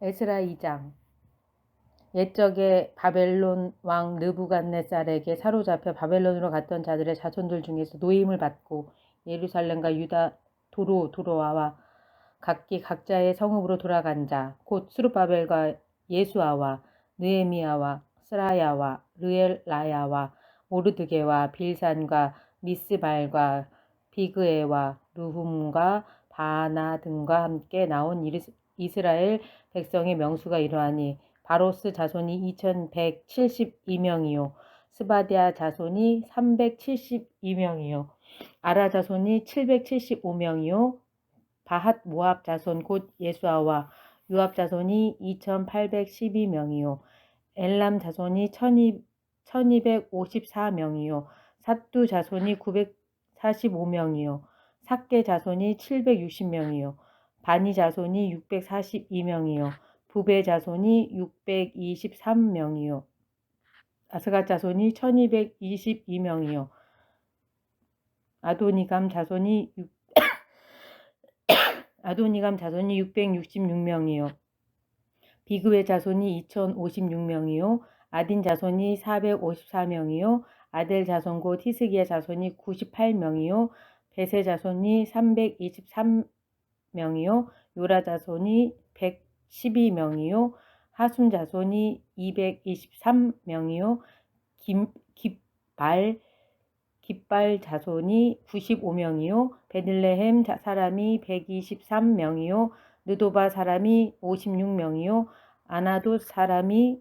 에스라 2장. 옛적에 바벨론 왕 느부갓네살에게 사로잡혀 바벨론으로 갔던 자들의 자손들 중에서 노임을 받고 예루살렘과 유다 도로 도로아와 각기 각자의 성읍으로 돌아간 자, 곧 스룹바벨과 예수아와 느헤미야와 스라야와 르엘라야와 모르드게와 빌산과 미스발과 비그에와 루훔과 바나 등과 함께 나온 이스라엘 백성의 명수가 이러하니 바로스 자손이 2172명이요 스바디아 자손이 372명이요 아라 자손이 775명이요 바핫 모압 자손 곧 예수아와 요압 자손이 2812명이요 엘람 자손이 1254명이요 삿두 자손이 945명이요 삭게 자손이 760명이요 바니 자손이 642명이요 부베 자손이 623명이요 아스갓 자손이 1222명이요 아도니감 자손이 666명이요 비그웨 자손이 2056명이요 아딘 자손이 454명이요 아델 자손 곧 히스기야 자손이 98명이요 베세 자손이 323명이요 요라 자손이 112명이요 하숨 자손이 223명이요 깃발 자손이 95명이요 베들레헴 사람이 123명이요 느도바 사람이 56명이요 아나돗 사람이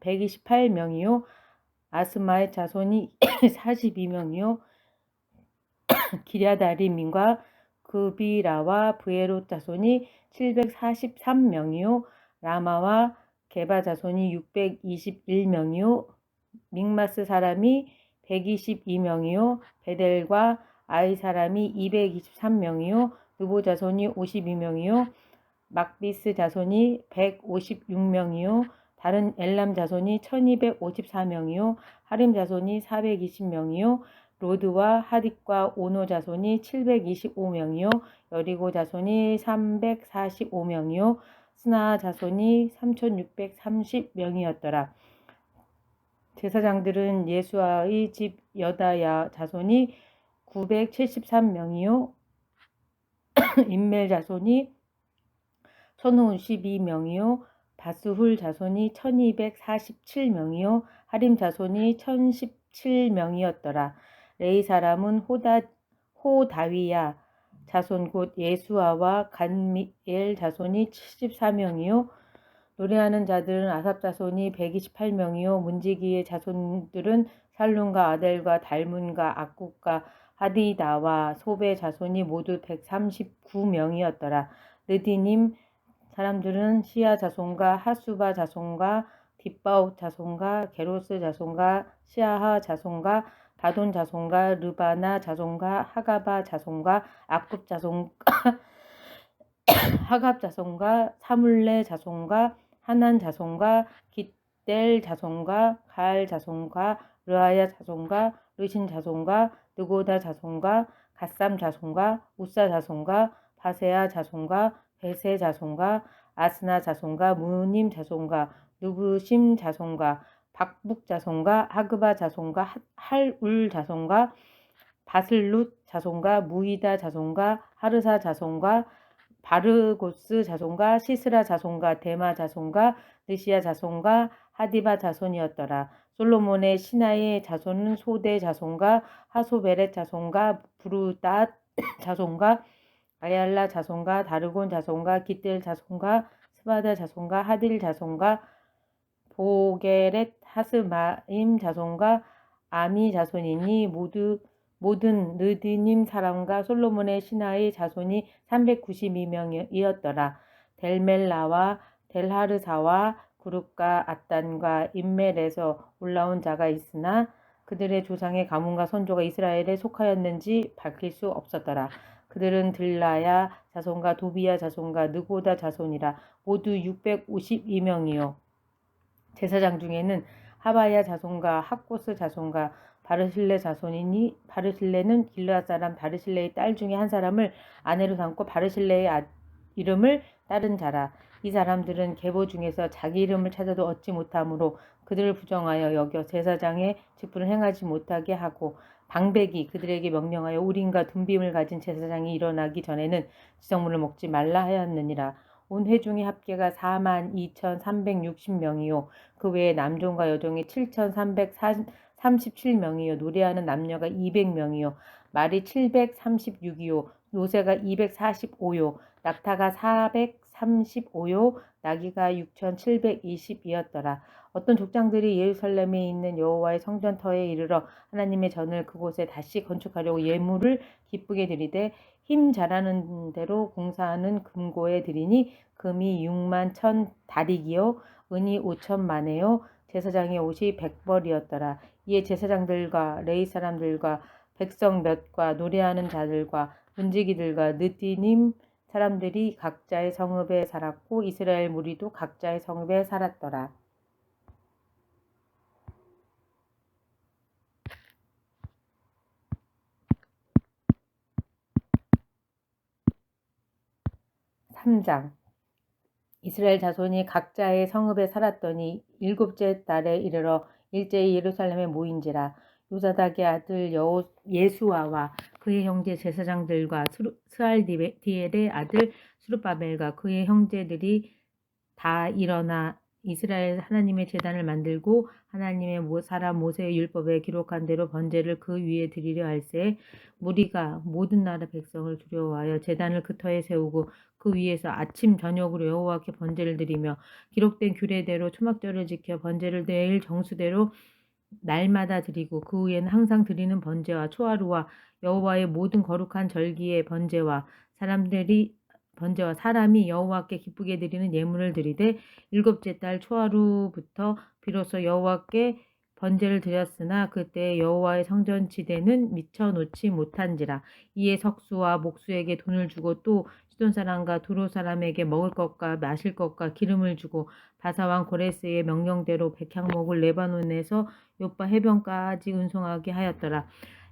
128명이요 아스마의 자손이 42명이요 기랴다림민과 그비라와 브에롯 자손이 743명이요 라마와 게바 자손이 621명이요 믹마스 사람이 122명이요 베델과 아이 사람이 223명이요 느보 자손이 52명이요 막비스 자손이 156명이요 다른 엘람 자손이 1254명이요 하림 자손이 420명이요 로드와 하딕과 오노 자손이 725명이요 여리고 자손이 345명이요 스나 자손이 3630명이었더라. 제사장들은 예수아의 집 여다야 자손이 973명이요 임멜 자손이 1052명이요 바스훌 자손이 1247명이요 하림 자손이 1017명이었더라. 레이 사람은 호다위야 자손 곧 예수아와 간미엘 자손이 74명이요 노래하는 자들은 아삽 자손이 128명이요 문지기의 자손들은 살룸과 아델과 달문과 악국과 하디다와 소베 자손이 모두 139명이었더라. 느디님 사람들은 시아 자손과 하수바 자손과 뒷바옥 자손과 게로스 자손과 시아하 자손과 다돈 자손과 르바나 자손과 하가바 자손과 악굽 자손과 하갑 자손과 사물레 자손과 하난 자손과 깃델 자손과 갈 자손과 르아야 자손과 르신 자손과 느고다 자손과 갓삼 자손과 우사 자손과 바세아 자손과 베세 자손과 아스나 자손과 무님 자손과 누구심 자손과 박북 자손과 하그바 자손과 할울 자손과 바슬룻 자손과 무이다 자손과 하르사 자손과 바르고스 자손과 시스라 자손과 데마 자손과 느시아 자손과 하디바 자손이었더라. 솔로몬의 신하의 자손은 소대 자손과 하소베렛 자손과 부르닷 자손과 아얄라 자손과 다르곤 자손과 깃델 자손과 스바다 자손과 하딜 자손과 보게렛 하스마임 자손과 아미 자손이니 모든 느디님 사람과 솔로몬의 신하의 자손이 392명이었더라. 델멜라와 델하르사와 구룹과 앗단과 임멜에서 올라온 자가 있으나 그들의 조상의 가문과 선조가 이스라엘에 속하였는지 밝힐 수 없었더라. 그들은 들라야 자손과 도비야 자손과 느고다 자손이라 모두 652명이요. 제사장 중에는 하바야 자손과 학고스 자손과 바르실레 자손이니 바르실레는 길르앗 사람 바르실레의 딸 중에 한 사람을 아내로 삼고 바르실레의 이름을 따른 자라. 이 사람들은 계보 중에서 자기 이름을 찾아도 얻지 못하므로 그들을 부정하여 여겨 제사장의 직분을 행하지 못하게 하고, 방백이 그들에게 명령하여 우림과 둠빔을 가진 제사장이 일어나기 전에는 지성물을 먹지 말라 하였느니라. 온 회중의 합계가 42,360명이요 그 외에 남종과 여종이 7,337명이요 노래하는 남녀가 200명이요 말이 736이요 노새가 245요 낙타가 435요 나귀가 6,720이었더라. 어떤 족장들이 예루살렘에 있는 여호와의 성전터에 이르러 하나님의 전을 그곳에 다시 건축하려고 예물을 기쁘게 드리되 힘 잘하는 대로 공사하는 금고에 드리니 금이 6만 1,000다릭이요 은이 5천만에요 제사장의 옷이 100벌이었더라. 이에 제사장들과 레위 사람들과 백성 몇과 노래하는 자들과 문지기들과 느디님 사람들이 각자의 성읍에 살았고 이스라엘 무리도 각자의 성읍에 살았더라. (3장) 이스라엘 자손이 각자의 성읍에 살았더니 일곱째 달에 이르러 일제히 예루살렘에 모인지라. 요사닥의 아들 예수아와 그의 형제 제사장들과 스알디엘의 아들 스룹바벨과 그의 형제들이 다 일어나 이스라엘 하나님의 제단을 만들고 하나님의 사람 모세의 율법에 기록한 대로 번제를 그 위에 드리려 할새 무리가 모든 나라 백성을 두려워하여 제단을 그 터에 세우고 그 위에서 아침 저녁으로 여호와께 번제를 드리며 기록된 규례대로 초막절을 지켜 번제를 매일 정수대로 날마다 드리고 그 후에는 항상 드리는 번제와 초하루와 여호와의 모든 거룩한 절기의 번제와 사람이 여호와께 기쁘게 드리는 예물을 드리되 일곱째 달 초하루부터 비로소 여호와께 번제를 드렸으나 그때 여호와의 성전 지대는 미쳐 놓지 못한지라. 이에 석수와 목수에게 돈을 주고 또 시돈 사람과 두로 사람에게 먹을 것과 마실 것과 기름을 주고 바사왕 고레스의 명령대로 백향목을 레바논에서 요빠 해변까지 운송하게 하였더라.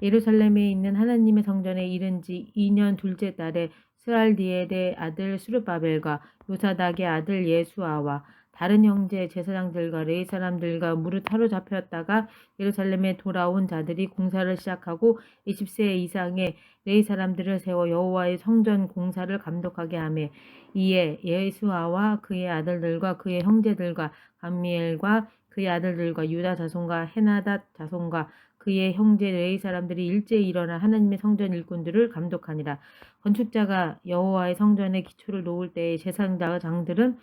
예루살렘에 있는 하나님의 성전에 이른 지 2년 둘째 달에 스알디엘의 아들 스룹바벨과 요사닥의 아들 예수아와 다른 형제 제사장들과 레위 사람들과 무릇 사로잡혔다가 예루살렘에 돌아온 자들이 공사를 시작하고 20세 이상의 레위 사람들을 세워 여호와의 성전 공사를 감독하게 하매 이에 예수아와 그의 아들들과 그의 형제들과 감미엘과 그의 아들들과 유다 자손과 헤나닷 자손과 그의 형제 레위 사람들이 일제히 일어나 하나님의 성전 일꾼들을 감독하니라. 건축자가 여호와의 성전의 기초를 놓을 때에 제사장들은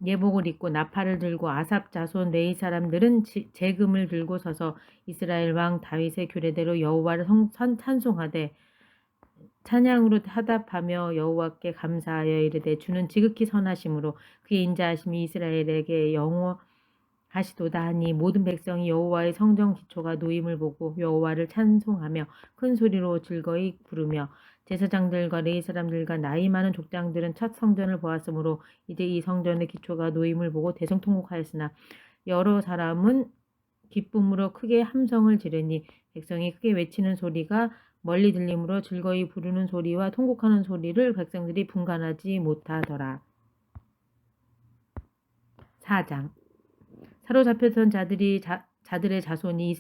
예복을 입고 나팔을 들고 아삽 자손 레위 사람들은 제금을 들고 서서 이스라엘 왕 다윗의 규례대로 여호와를 찬송하되 찬양으로 하답하며 여호와께 감사하여 이르되 주는 지극히 선하심으로 그의 인자하심이 이스라엘에게 영원하시도다 하니 모든 백성이 여호와의 성전 기초가 놓임을 보고 여호와를 찬송하며 큰 소리로 즐거이 부르며 제사장들과 레위 사람들과 나이 많은 족장들은 첫 성전을 보았으므로 이제 이 성전의 기초가 놓임을 보고 대성통곡하였으나 여러 사람은 기쁨으로 크게 함성을 지르니 백성이 크게 외치는 소리가 멀리 들리므로 즐거이 부르는 소리와 통곡하는 소리를 백성들이 분간하지 못하더라. 4장 사로잡혔던 자들의 자손이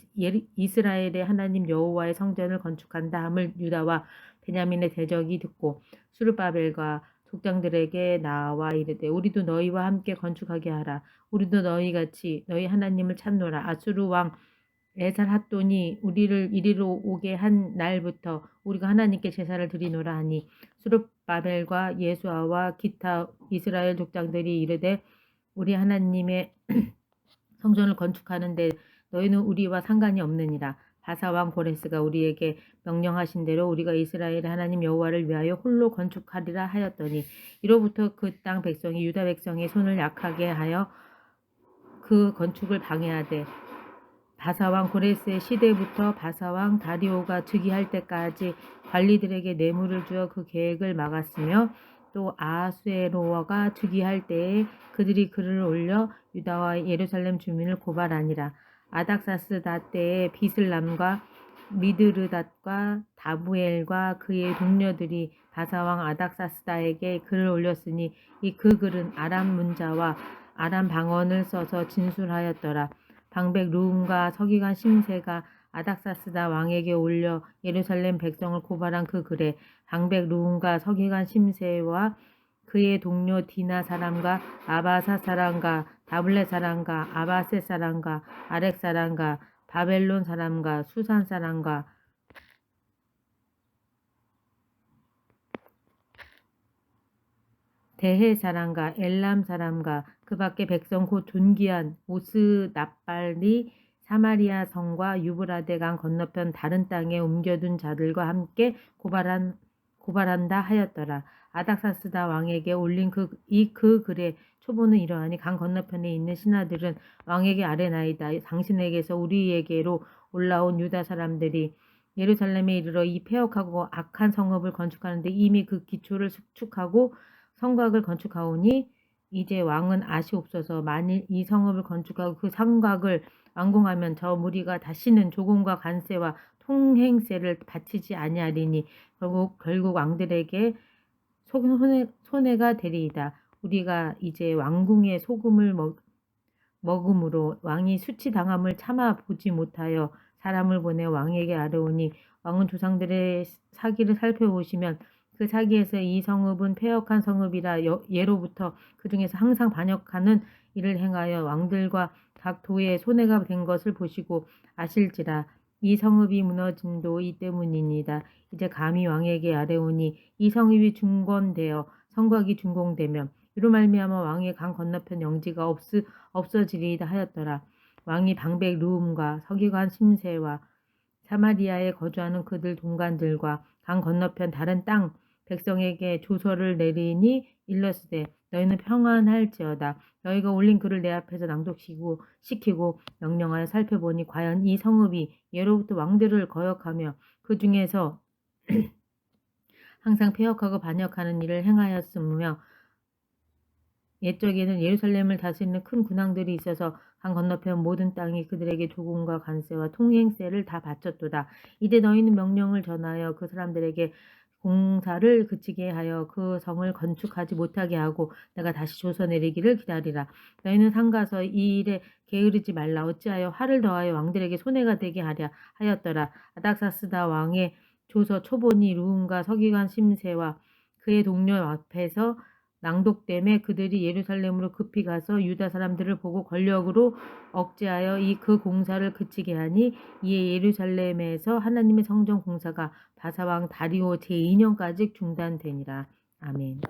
이스라엘의 하나님 여호와의 성전을 건축한다 함을 유다와 베냐민의 대적이 듣고 스룹바벨과 족장들에게 나와 이르되 우리도 너희와 함께 건축하게 하라. 우리도 너희같이 너희 하나님을 찾노라. 아수르 왕 에살핫돈이 우리를 이리로 오게 한 날부터 우리가 하나님께 제사를 드리노라 하니 스룹바벨과 예수아와 기타 이스라엘 족장들이 이르되 우리 하나님의 성전을 건축하는데 너희는 우리와 상관이 없느니라. 바사왕 고레스가 우리에게 명령하신 대로 우리가 이스라엘의 하나님 여호와를 위하여 홀로 건축하리라 하였더니 이로부터 그 땅 백성이 유다 백성의 손을 약하게 하여 그 건축을 방해하되 바사왕 고레스의 시대부터 바사왕 다리오가 즉위할 때까지 관리들에게 뇌물을 주어 그 계획을 막았으며 또 아수에로가 즉위할 때에 그들이 글을 올려 유다와 예루살렘 주민을 고발하니라. 아닥사스다 때에 비슬람과 미드르닷과 다부엘과 그의 동료들이 바사왕 아닥사스다에게 글을 올렸으니 이 그 글은 아람 문자와 아람 방언을 써서 진술하였더라. 방백 루움과 서기관 심세가 아닥사스다 왕에게 올려 예루살렘 백성을 고발한 그 글에 방백 루움과 서기관 심세와 그의 동료 디나 사람과 아바사 사람과 다블렛 사람과 아바셋 사람과 아렉 사람과 바벨론 사람과 수산 사람과 대해 사람과 엘람 사람과 그 밖에 백성 곧 존귀한 오스납발리 사마리아 성과 유브라데 강 건너편 다른 땅에 옮겨둔 자들과 함께 고발한다 하였더라. 아닥사스다 왕에게 올린 그 글의 초보는 이러하니 강 건너편에 있는 신하들은 왕에게 아뢰나이다. 당신에게서 우리에게로 올라온 유다 사람들이 예루살렘에 이르러 이 폐역하고 악한 성읍을 건축하는데 이미 그 기초를 축축하고 성곽을 건축하오니 이제 왕은 아시옵소서. 만일 이 성읍을 건축하고 그 성곽을 완공하면 저 무리가 다시는 조공과 관세와 통행세를 바치지 아니하리니 결국 왕들에게 손해가 되리이다. 우리가 이제 왕궁의 소금을 먹음으로 왕이 수치당함을 참아 보지 못하여 사람을 보내 왕에게 아뢰오니 왕은 조상들의 사기를 살펴보시면 그 사기에서 이 성읍은 패역한 성읍이라 예로부터 그 중에서 항상 반역하는 일을 행하여 왕들과 각 도에 손해가 된 것을 보시고 아실지라. 이 성읍이 무너짐도 이 때문이니이다. 이제 감히 왕에게 아뢰오니 이 성읍이 중건되어 성곽이 준공되면 이로 말미암아 왕의 강 건너편 영지가 없어지리이다 하였더라. 왕이 방백 루움과 서기관 심세와 사마리아에 거주하는 그들 동관들과 강 건너편 다른 땅 백성에게 조서를 내리니 일러스되 너희는 평안할지어다. 너희가 올린 글을 내 앞에서 낭독시키고 명령하여 살펴보니 과연 이 성읍이 예로부터 왕들을 거역하며 그 중에서 항상 폐역하고 반역하는 일을 행하였으며 옛적에는 예루살렘을 다스리는 큰 군왕들이 있어서 강 건너편 모든 땅이 그들에게 조공과 관세와 통행세를 다 바쳤도다. 이제 너희는 명령을 전하여 그 사람들에게 공사를 그치게 하여 그 성을 건축하지 못하게 하고 내가 다시 조서 내리기를 기다리라. 너희는 상가서 이 일에 게으르지 말라. 어찌하여 화를 더하여 왕들에게 손해가 되게 하랴 하였더라. 아닥사스다 왕의 조서 초본이 루움과 서기관 심세와 그의 동료 앞에서 낭독됨에 그들이 예루살렘으로 급히 가서 유다 사람들을 보고 권력으로 억제하여 그 공사를 그치게 하니 이에 예루살렘에서 하나님의 성전 공사가 바사왕 다리오 제2년까지 중단되니라. 아멘.